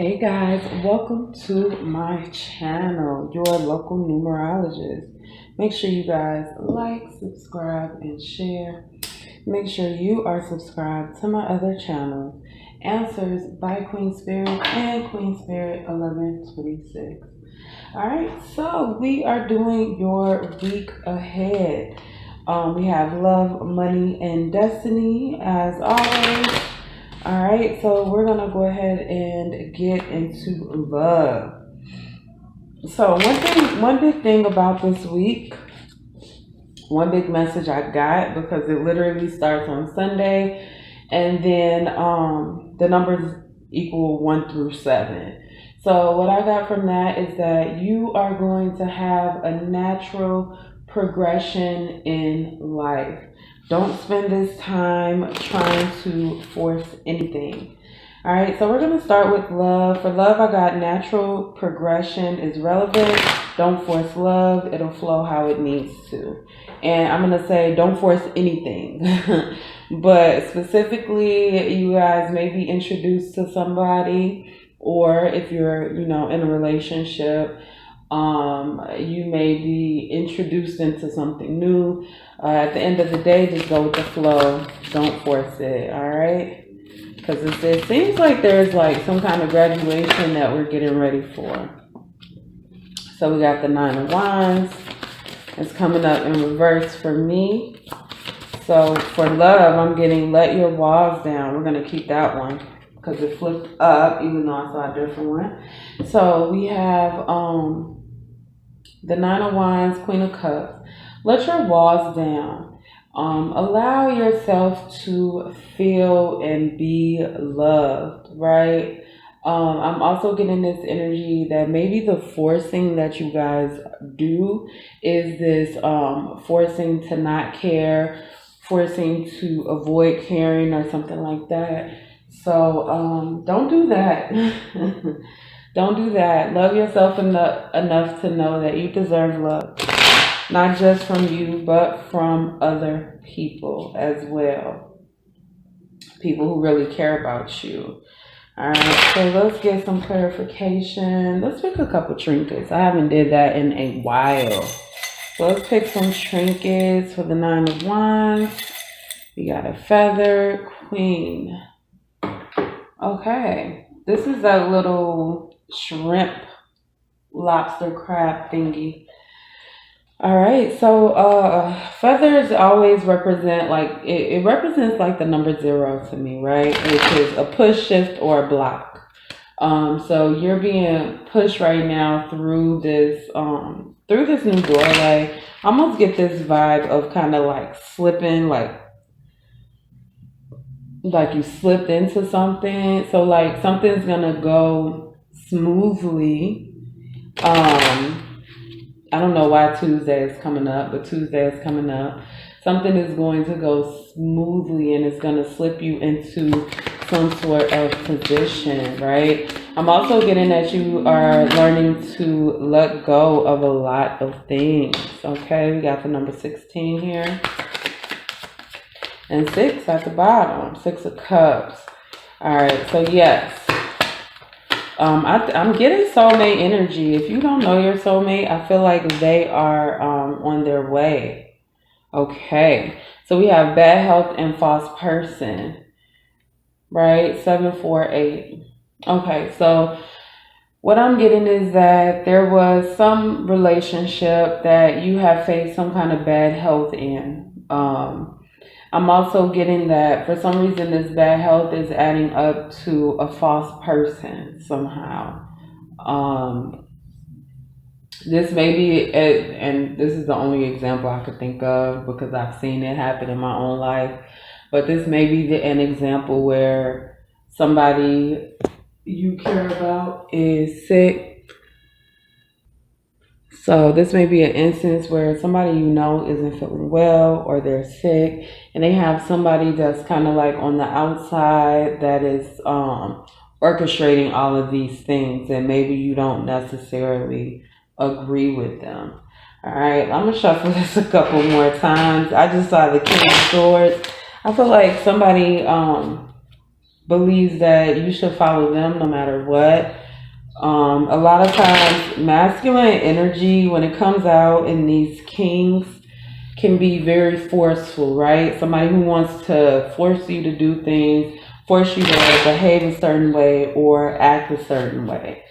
Hey guys, welcome to my channel, your local numerologist. Make sure you guys like, subscribe, and share. Make sure you are subscribed to my other channel, Answers by Queen Spirit and Queen Spirit 1126. Alright, so we are doing your week ahead. We have love, money, and destiny as always. All right, so we're gonna go ahead and get into love. So one big thing about this week, one big message I got, because it literally starts on Sunday, and then the numbers equal 1 through 7. So what I got from that is that you are going to have a natural progression in life. Don't spend this time trying to force anything. All right, so we're going to start with love. For love, I got natural progression is relevant. Don't force love. It'll flow how it needs to. And I'm going to say don't force anything. But specifically, you guys may be introduced to somebody, or if you're, in a relationship, you may be introduced into something new. At the end of the day, just go with the flow. Don't force it, all right? Because it seems like there's like some kind of graduation that we're getting ready for. So we got the 9 of Wands. It's coming up in reverse for me. So for love, I'm getting let your walls down. We're going to keep that one because it flipped up, even though I saw a different one. So we have the 9 of Wands, Queen of Cups. Let your walls down. Allow yourself to feel and be loved, right? I'm also getting this energy that maybe the forcing that you guys do is this forcing to not care, forcing to avoid caring or something like that. So don't do that. Don't do that. Love yourself enough to know that you deserve love. Not just from you, but from other people as well. People who really care about you. All right, so let's get some clarification. Let's pick a couple trinkets. I haven't did that in a while. So let's pick some trinkets for the 9 of Wands. We got a feather, queen. Okay, this is that little shrimp, lobster, crab thingy. All right, so feathers always represent like it represents like the number 0 to me, right? Which is a push, shift, or a block. So you're being pushed right now through this new doorway. I almost get this vibe of kind of like slipping, like you slipped into something. So like something's gonna go smoothly. I don't know why Tuesday is coming up, but Tuesday is coming up. Something is going to go smoothly and it's going to slip you into some sort of position, right? I'm also getting that you are learning to let go of a lot of things, okay? We got the number 16 here. And 6 at the bottom, 6 of Cups. All right, so yes. I'm getting soulmate energy. If you don't know your soulmate, I feel like they are on their way. Okay. So we have bad health and false person. Right? 7, 4, 8. Okay. So what I'm getting is that there was some relationship that you have faced some kind of bad health in. I'm also getting that for some reason this bad health is adding up to a false person somehow. This may be, and this is the only example I could think of because I've seen it happen in my own life, but this may be an example where somebody you care about is sick. So this may be an instance where somebody you know isn't feeling well or they're sick and they have somebody that's kind of like on the outside that is orchestrating all of these things, and maybe you don't necessarily agree with them. All right, I'm going to shuffle this a couple more times. I just saw the King of Swords. I feel like somebody believes that you should follow them no matter what. A lot of times, masculine energy, when it comes out in these kings, can be very forceful, right? Somebody who wants to force you to do things, force you to behave a certain way or act a certain way.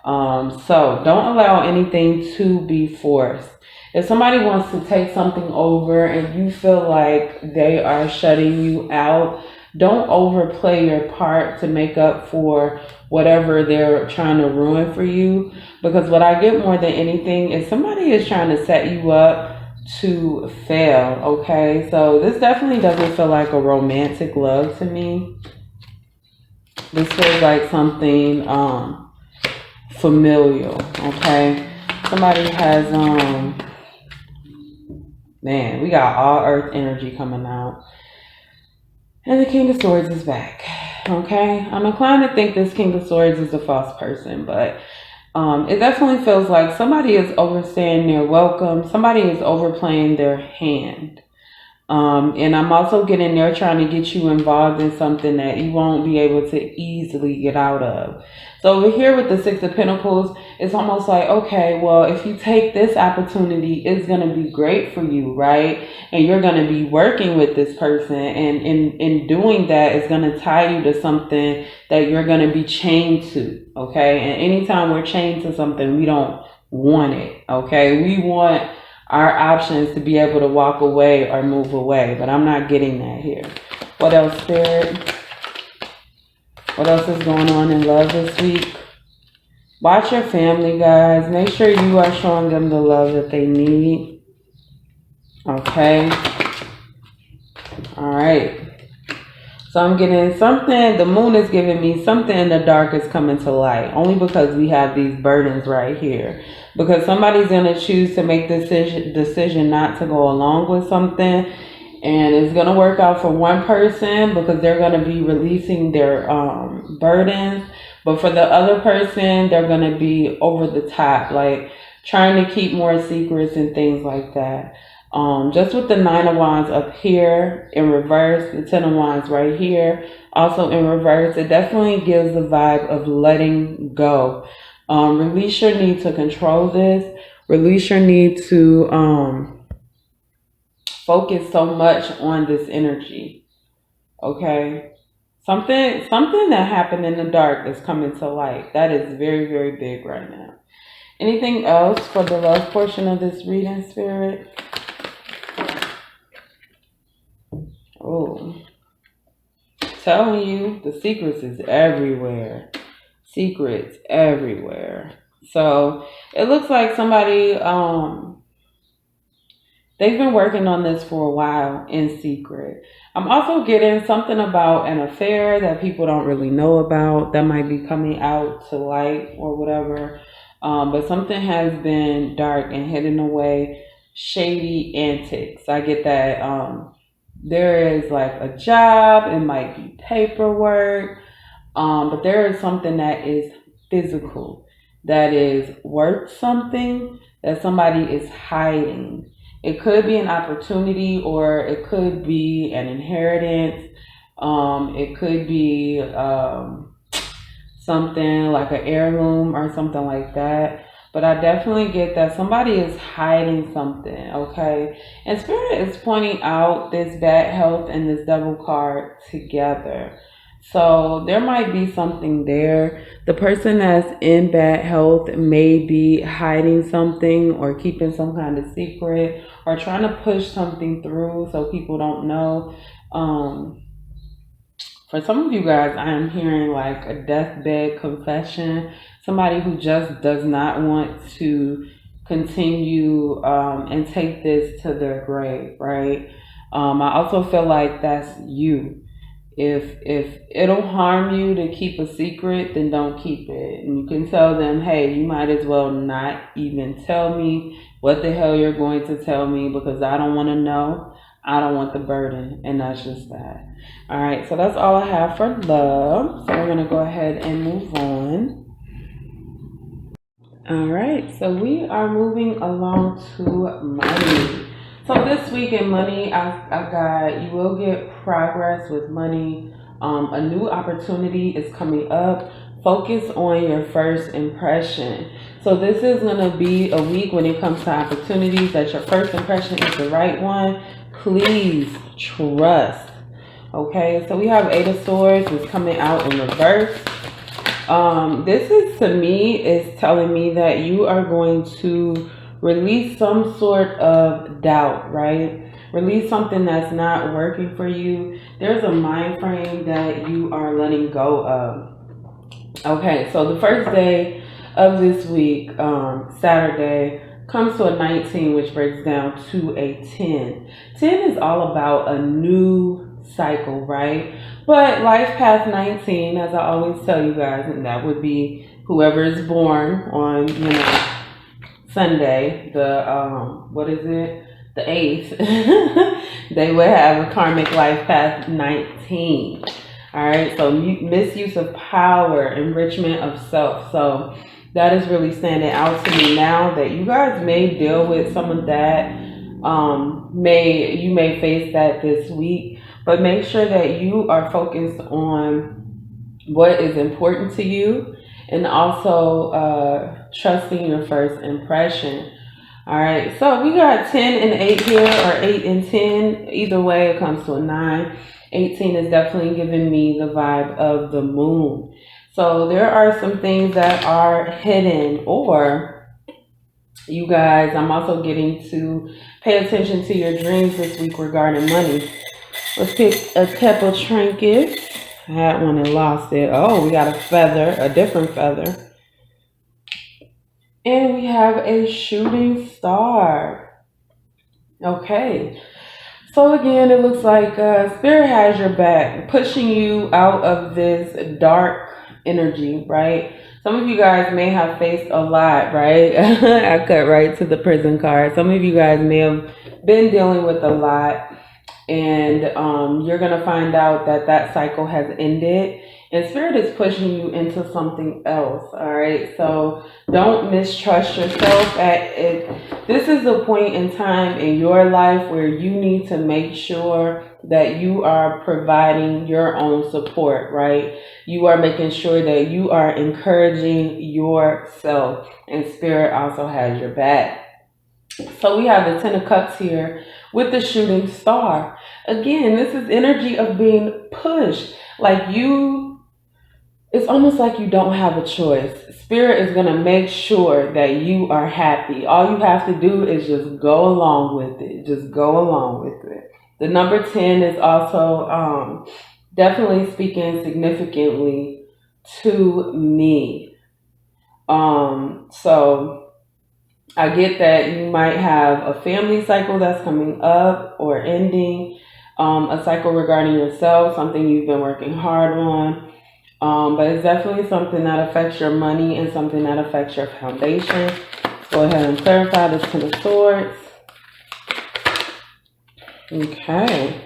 So don't allow anything to be forced. If somebody wants to take something over and you feel like they are shutting you out, don't overplay your part to make up for whatever they're trying to ruin for you. Because what I get more than anything is somebody is trying to set you up to fail, okay? So this definitely doesn't feel like a romantic love to me. This feels like something familial, okay? Somebody has man, we got all earth energy coming out. And the King of Swords is back. Okay? I'm inclined to think this King of Swords is a false person, but it definitely feels like somebody is overstaying their welcome. Somebody is overplaying their hand. And I'm also getting there trying to get you involved in something that you won't be able to easily get out of. So over here with the Six of Pentacles, it's almost like, okay, well, if you take this opportunity, it's going to be great for you, right? And you're going to be working with this person. And in doing that, it's going to tie you to something that you're going to be chained to, okay? And anytime we're chained to something, we don't want it, okay? We want our options to be able to walk away or move away, but I'm not getting that here. What else, Spirit? What else is going on in love this week? Watch your family, guys. Make sure you are showing them the love that they need. Okay. All right. So I'm getting something, the moon is giving me something in the dark is coming to light. Only because we have these burdens right here. Because somebody's going to choose to make this decision not to go along with something. And it's going to work out for one person because they're going to be releasing their burdens. But for the other person, they're going to be over the top, like trying to keep more secrets and things like that. Just with the Nine of Wands up here in reverse, the Ten of Wands right here, also in reverse, it definitely gives the vibe of letting go. Release your need to control this. Release your need to focus so much on this energy. Okay? Something that happened in the dark is coming to light. That is very, very big right now. Anything else for the love portion of this reading, Spirit? Oh, telling you, the secrets is everywhere. Secrets everywhere. So it looks like somebody, they've been working on this for a while in secret. I'm also getting something about an affair that people don't really know about that might be coming out to light or whatever. But something has been dark and hidden away, shady antics. I get that. There is like a job, it might be paperwork, but there is something that is physical, that is worth something that somebody is hiding. It could be an opportunity or it could be an inheritance. It could be something like an heirloom or something like that. But I definitely get that somebody is hiding something, okay? And Spirit is pointing out this bad health and this Devil card together. So there might be something there. The person that's in bad health may be hiding something or keeping some kind of secret or trying to push something through so people don't know. For some of you guys, I am hearing like a deathbed confession. Somebody who just does not want to continue and take this to their grave, right? I also feel like that's you. If it'll harm you to keep a secret, then don't keep it. And you can tell them, hey, you might as well not even tell me what the hell you're going to tell me because I don't want to know. I don't want the burden. And that's just that. All right, so that's all I have for love. So we're going to go ahead and move on. All right, so we are moving along to money. So this week in money, I got, you will get progress with money. A new opportunity is coming up. Focus on your first impression. So this is going to be a week when it comes to opportunities that your first impression is the right one. Please trust. Okay, so we have Eight of Swords is coming out in reverse. This is, to me, is telling me that you are going to release some sort of doubt, right? Release something that's not working for you. There's a mind frame that you are letting go of. Okay, so the first day of this week, Saturday, comes to a 19, which breaks down to a 10. 10 is all about a new cycle, right? But life past 19, as I always tell you guys, and that would be whoever is born on, Sunday, the 8th, they would have a karmic life past 19. All right, so misuse of power, enrichment of self. So that is really standing out to me now that you guys may deal with some of that. You may face that this week, but make sure that you are focused on what is important to you and also trusting your first impression. All right, so we got 10 and 8 here, or 8 and 10. Either way, it comes to a 9. 18 is definitely giving me the vibe of the moon. So there are some things that are hidden, or you guys, I'm also getting to pay attention to your dreams this week regarding money. Let's pick a couple trinkets. I had one and lost it. Oh, we got a feather, a different feather. And we have a shooting star. Okay. So again, it looks like Spirit has your back, pushing you out of this dark energy, right? Some of you guys may have faced a lot, right? I cut right to the prison card. Some of you guys may have been dealing with a lot, and you're going to find out that that cycle has ended. And Spirit is pushing you into something else, all right? So don't mistrust yourself. This is a point in time in your life where you need to make sure that you are providing your own support, right? You are making sure that you are encouraging yourself, and Spirit also has your back. So we have the 10 of Cups here with the shooting star. Again, this is energy of being pushed. It's almost like you don't have a choice. Spirit is going to make sure that you are happy. All you have to do is just go along with it. Just go along with it. The number 10 is also definitely speaking significantly to me. So I get that you might have a family cycle that's coming up or ending, a cycle regarding yourself, something you've been working hard on. But it's definitely something that affects your money and something that affects your foundation. Let's go ahead and clarify this 10 of Swords. Okay.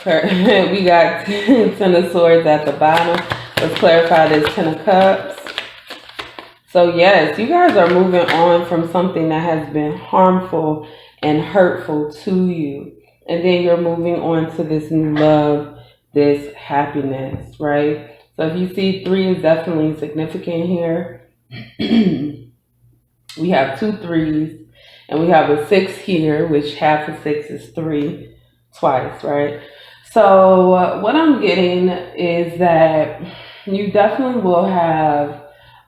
We got 10 of Swords at the bottom. Let's clarify this 10 of Cups. So yes, you guys are moving on from something that has been harmful and hurtful to you. And then you're moving on to this new love, this happiness, right? So if you see 3 is definitely significant here. We have 2 3s, and we have a 6 here, which half of 6 is 3 twice, right? So what I'm getting is that you definitely will have,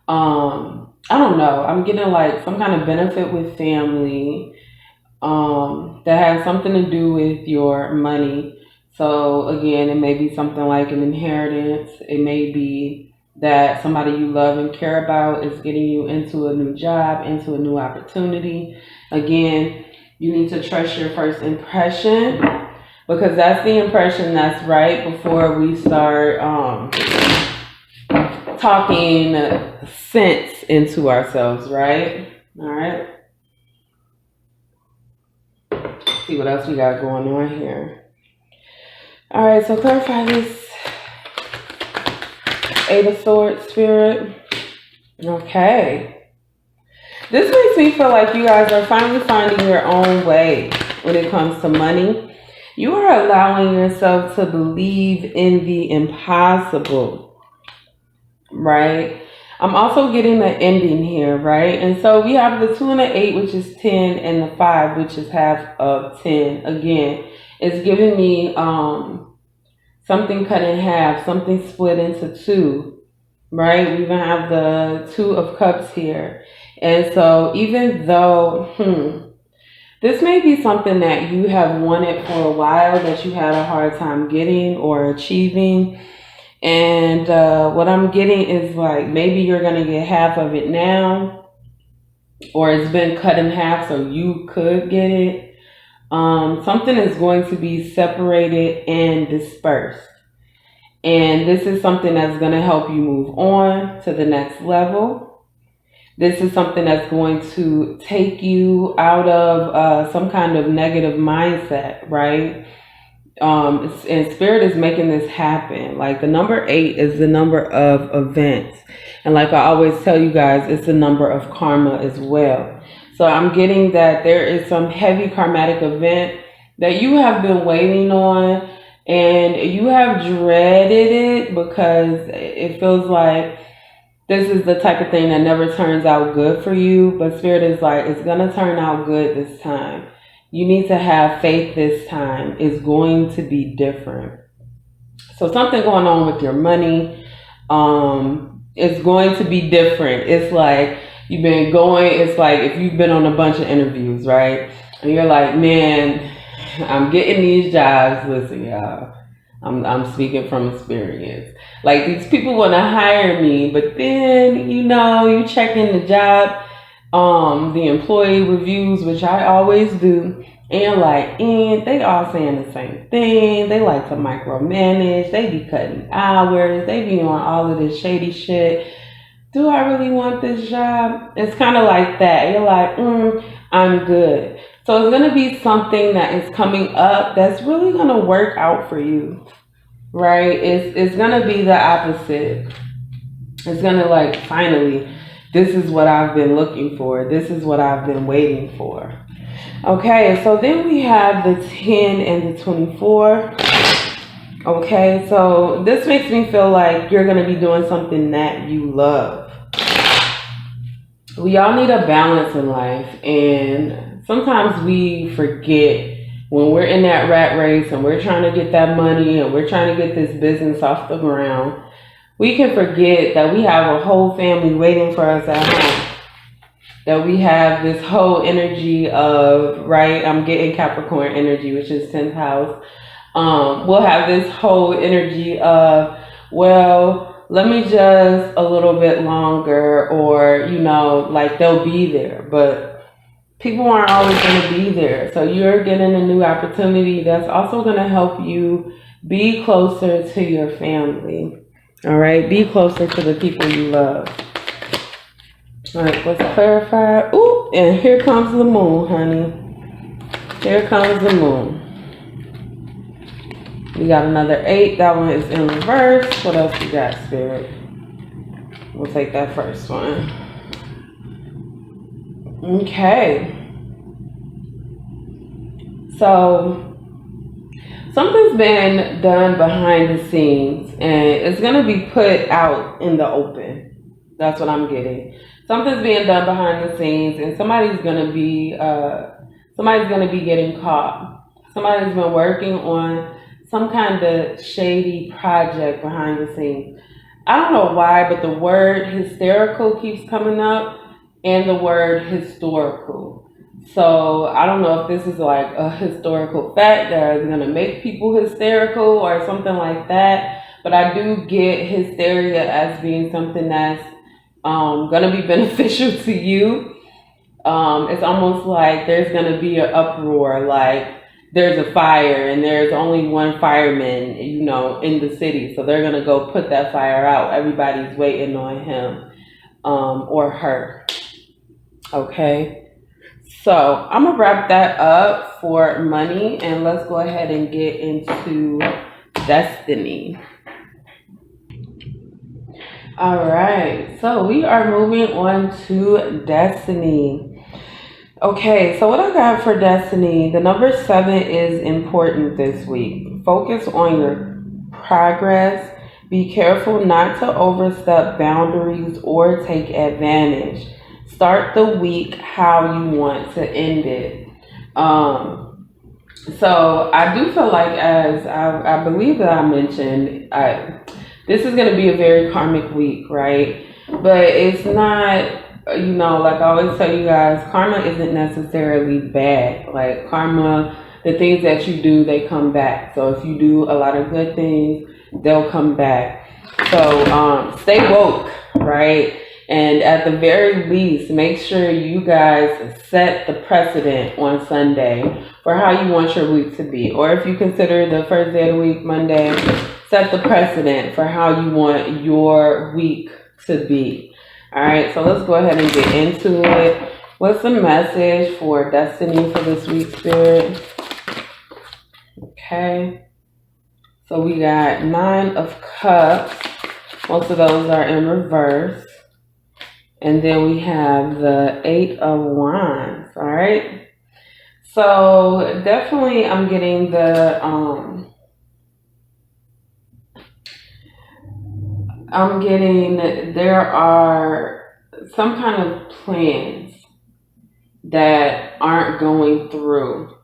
I don't know, I'm getting like some kind of benefit with family that has something to do with your money. So again, it may be something like an inheritance. It may be that somebody you love and care about is getting you into a new job, into a new opportunity. Again, you need to trust your first impression, because that's the impression that's right before we start talking sense into ourselves, right? All right. Let's see what else we got going on here. All right, so clarify this 8 of Swords, Spirit. Okay. This makes me feel like you guys are finally finding your own way when it comes to money. You are allowing yourself to believe in the impossible, right? I'm also getting the ending here, right? And so we have the 2 and the 8, which is 10, and the 5, which is half of 10. Again, it's giving me something cut in half, something split into two, right? We even have the 2 of Cups here. And so even though, this may be something that you have wanted for a while that you had a hard time getting or achieving. And what I'm getting is like maybe you're going to get half of it now, or it's been cut in half so you could get it. Something is going to be separated and dispersed. And this is something that's going to help you move on to the next level. This is something that's going to take you out of some kind of negative mindset, right? And Spirit is making this happen. Like the number 8 is the number of events. And like I always tell you guys, it's the number of karma as well. So I'm getting that there is some heavy karmatic event that you have been waiting on, and you have dreaded it because it feels like this is the type of thing that never turns out good for you. But Spirit is like, it's going to turn out good this time. You need to have faith this time. It's going to be different. So something going on with your money. It's going to be different. It's like you've been going, it's like if you've been on a bunch of interviews, right? And you're like, man, I'm getting these jobs. Listen, y'all, I'm speaking from experience. Like these people want to hire me, but then, you check in the job, the employee reviews, which I always do, and you're like, they all saying the same thing. They like to micromanage. They be cutting hours. They be on all of this shady shit. Do I really want this job? It's kind of like that. You're like, I'm good. So it's going to be something that is coming up that's really going to work out for you, right? It's going to be the opposite. It's going to like, finally, this is what I've been looking for. This is what I've been waiting for. Okay, so then we have the 10 and the 24. Okay, so this makes me feel like you're going to be doing something that you love. We all need a balance in life, and sometimes we forget when we're in that rat race and we're trying to get that money and we're trying to get this business off the ground. We can forget that we have a whole family waiting for us at home. That we have this whole energy of, right, I'm getting Capricorn energy, which is 10th house. We'll have this whole energy of, well, let me just a little bit longer, or, like they'll be there. But people aren't always going to be there. So you're getting a new opportunity that's also going to help you be closer to your family. All right, be closer to the people you love. All right, let's clarify. Ooh, and here comes the moon, honey. Here comes the moon. We got another 8. That one is in reverse. What else we got, Spirit? We'll take that first one. Okay. So something's been done behind the scenes, and it's going to be put out in the open. That's what I'm getting. Something's being done behind the scenes, and somebody's going to be getting caught. Somebody's been working on some kind of shady project behind the scenes. I don't know why, but the word hysterical keeps coming up, and the word historical. So I don't know if this is like a historical fact that is going to make people hysterical or something like that. But I do get hysteria as being something that's going to be beneficial to you. It's almost like there's going to be an uproar, like there's a fire and there's only one fireman, in the city. So they're going to go put that fire out. Everybody's waiting on him or her. Okay. So I'm going to wrap that up for money, and let's go ahead and get into destiny. All right. So we are moving on to destiny. Okay, so what I got for Destiny, the number 7 is important this week. Focus on your progress. Be careful not to overstep boundaries or take advantage. Start the week how you want to end it. So I do feel like, as I believe that I mentioned, this is going to be a very karmic week, right? But it's not, like I always tell you guys, karma isn't necessarily bad. Like karma, the things that you do, they come back. So if you do a lot of good things, they'll come back. So stay woke, right? And at the very least, make sure you guys set the precedent on Sunday for how you want your week to be. Or if you consider the first day of the week, Monday, set the precedent for how you want your week to be. All right, so let's go ahead and get into it. What's the message for Destiny for this week, Spirit? Okay. So we got 9 of Cups. Most of those are in reverse. And then we have the 8 of Wands, all right? So definitely I'm getting there are some kind of plans that aren't going through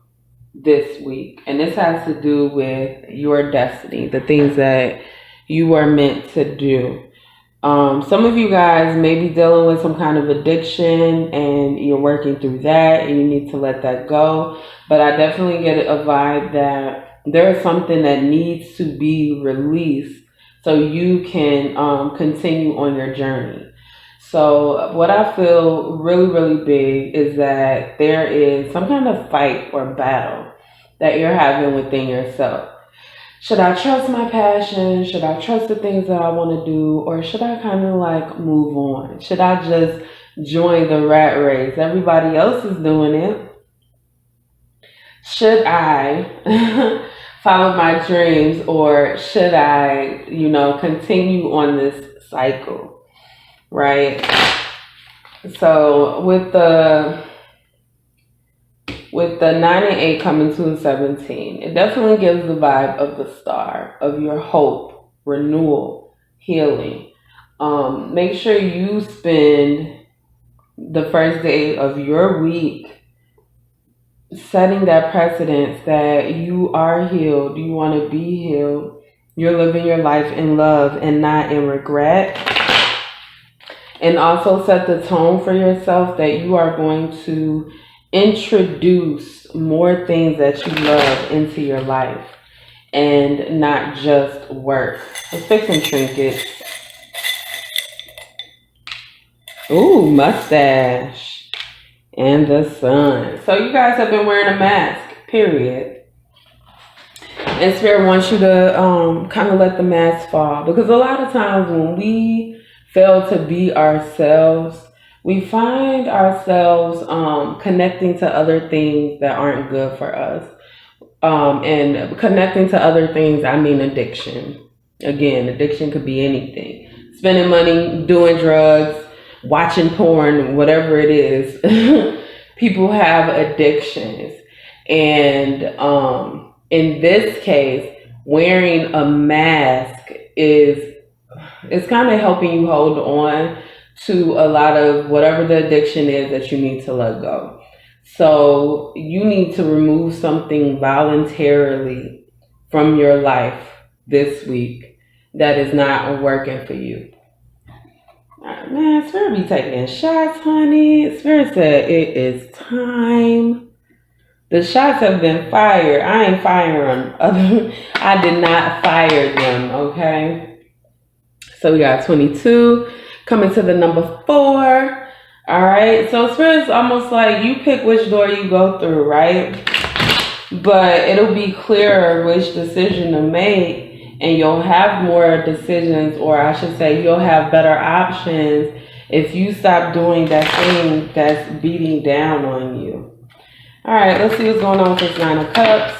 this week. And this has to do with your destiny, the things that you are meant to do. Some of you guys may be dealing with some kind of addiction and you're working through that and you need to let that go. But I definitely get a vibe that there's something that needs to be released so you can continue on your journey. So what I feel really, really big is that there is some kind of fight or battle that you're having within yourself. Should I trust my passion? Should I trust the things that I want to do? Or should I kind of like move on? Should I just join the rat race? Everybody else is doing it. Should I follow my dreams, or should I, continue on this cycle? Right? So with the 9 and 8 coming to 17, it definitely gives the vibe of the star, of your hope, renewal, healing. Make sure you spend the first day of your week setting that precedence that you are healed, you want to be healed, you're living your life in love and not in regret. And also set the tone for yourself that you are going to introduce more things that you love into your life and not just work. Let's pick some trinkets. Ooh, mustache and the sun. So you guys have been wearing a mask, period. And Spirit wants you to kind of let the mask fall, because a lot of times when we fail to be ourselves, we find ourselves connecting to other things that aren't good for us. And connecting to other things, I mean addiction. Again, addiction could be anything. Spending money, doing drugs, watching porn, whatever it is. People have addictions. And in this case, wearing a mask it's kind of helping you hold on to a lot of whatever the addiction is that you need to let go. So you need to remove something voluntarily from your life this week that is not working for you. Man, Spirit be taking shots, honey. Spirit said it is time. The shots have been fired. I ain't firing them. I did not fire them, okay? So we got 22 coming to the number 4. All right. So Spirit's almost like you pick which door you go through, right? But it'll be clearer which decision to make, and you'll have more decisions, or I should say you'll have better options if you stop doing that thing that's beating down on you. All right. Let's see what's going on with this 9 of Cups.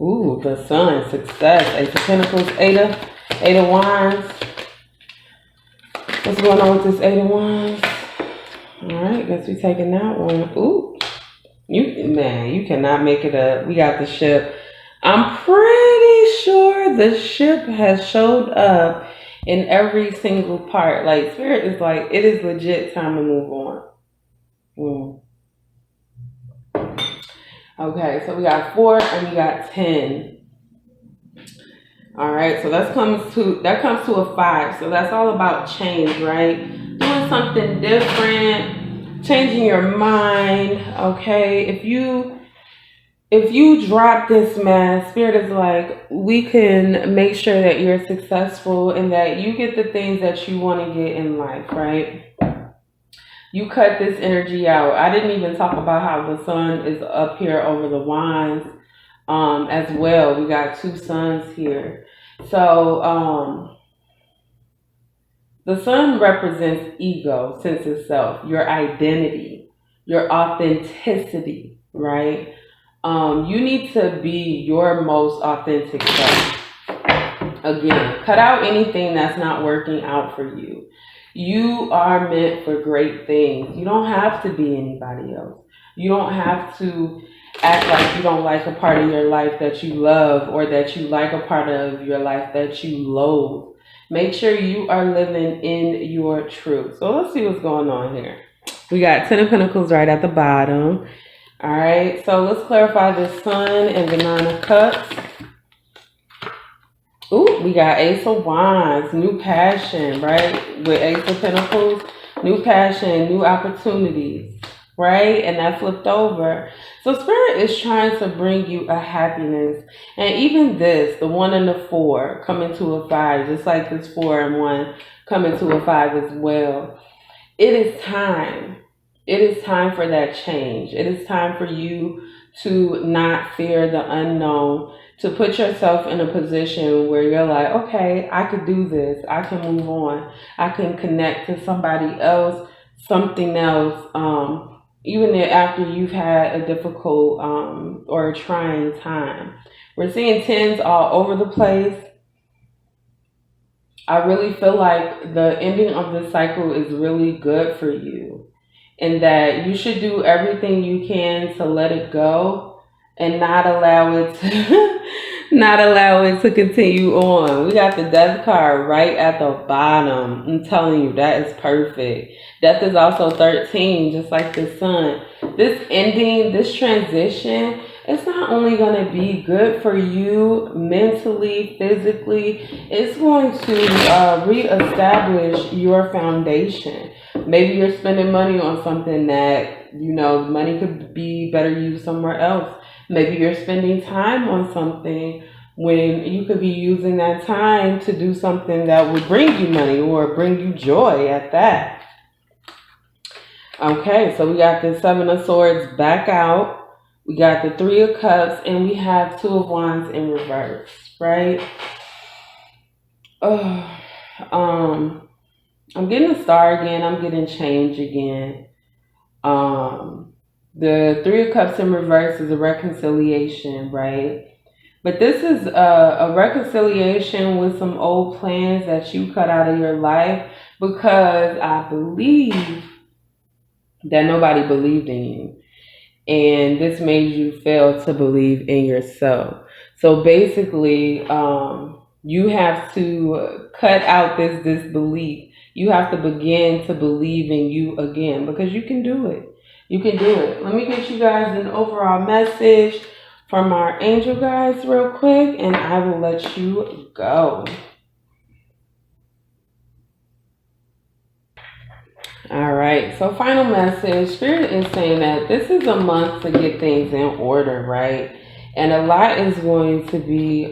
Ooh, the sun, success, 8 of Pentacles, 8 of Wands. What's going on with this 8 of Wands? All right, guess we taking that one. Ooh, you cannot make it up. We got the ship. I'm pretty sure the ship has showed up in every single part. Like Spirit is like, it is legit time to move on. Okay, so we got 4 and we got 10. All right, so that comes to a 5. So that's all about change, right? Doing something different, changing your mind. Okay, if you drop this mask, Spirit is like, we can make sure that you're successful and that you get the things that you want to get in life, right? You cut this energy out. I didn't even talk about how the sun is up here over the wands as well. We got 2 suns here. So the sun represents ego, sense of self, your identity, your authenticity, right? You need to be your most authentic self. Again, cut out anything that's not working out for you. You are meant for great things. You don't have to be anybody else. You don't have to act like you don't like a part of your life that you love or that you like a part of your life that you loathe. Make sure you are living in your truth. So let's see what's going on here. We got 10 of Pentacles right at the bottom. All right, so let's clarify the Sun and the 9 of Cups. Ooh, we got Ace of Wands, new passion, right? With Ace of Pentacles, new passion, new opportunities, right? And that flipped over. So Spirit is trying to bring you a happiness. And even this, the 1 and the 4 coming to a 5, just like this 4 and 1 coming to a 5 as well. It is time. It is time for that change. It is time for you to not fear the unknown, to put yourself in a position where you're like, okay, I could do this. I can move on. I can connect to somebody else, something else, even after you've had a difficult or a trying time. We're seeing 10s all over the place. I really feel like the ending of the cycle is really good for you, and that you should do everything you can to let it go and not allow it to continue on. We got the Death card right at the bottom. I'm telling you, that is perfect. Death is also 13, just like the Sun. This ending, this transition, it's not only going to be good for you mentally, physically, it's going to reestablish your foundation. Maybe you're spending money on something that, money could be better used somewhere else. Maybe you're spending time on something when you could be using that time to do something that would bring you money or bring you joy at that. Okay, so we got the 7 of Swords back out. We got the 3 of Cups, and we have 2 of Wands in reverse, right? I'm getting a Star again. I'm getting change again. The 3 of Cups in reverse is a reconciliation, right? But this is a reconciliation with some old plans that you cut out of your life because I believe that nobody believed in you. And this made you fail to believe in yourself. So basically, you have to cut out this disbelief. You have to begin to believe in you again because you can do it. You can do it. Let me get you guys an overall message from our angel guides real quick, and I will let you go. All right, so final message. Spirit is saying that this is a month to get things in order, right? And a lot is going to be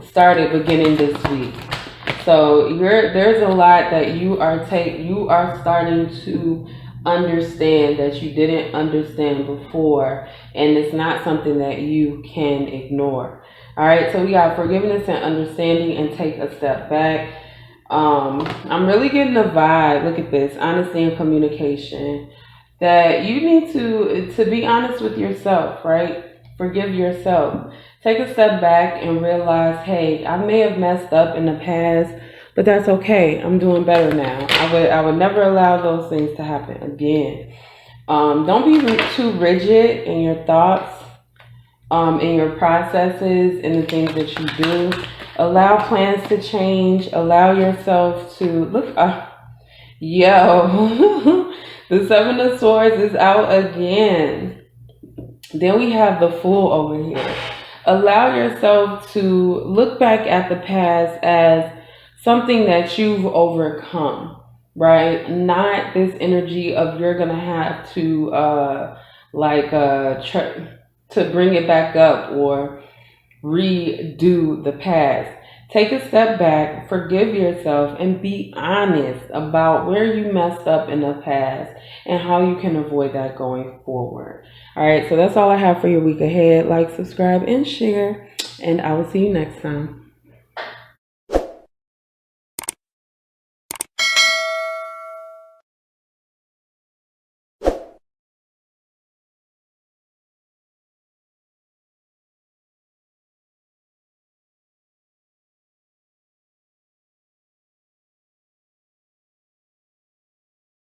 started beginning this week. So there's a lot that you are starting to understand that you didn't understand before, and it's not something that you can ignore. All right, so we got forgiveness and understanding and take a step back. I'm really getting a vibe. Look at this, honesty and communication, that you need to be honest with yourself, right? Forgive yourself. Take a step back and realize, hey, I may have messed up in the past, but that's okay. I'm doing better now. I would never allow those things to happen again. Don't be too rigid in your thoughts, in your processes, in the things that you do. Allow plans to change. Allow yourself to look. Yo, the Seven of Swords is out again. Then we have the Fool over here. Allow yourself to look back at the past as something that you've overcome, right? Not this energy of you're gonna have to to bring it back up or redo the past. Take a step back, forgive yourself, and be honest about where you messed up in the past and how you can avoid that going forward. All right, so that's all I have for your week ahead. Like, subscribe, and share, and I will see you next time.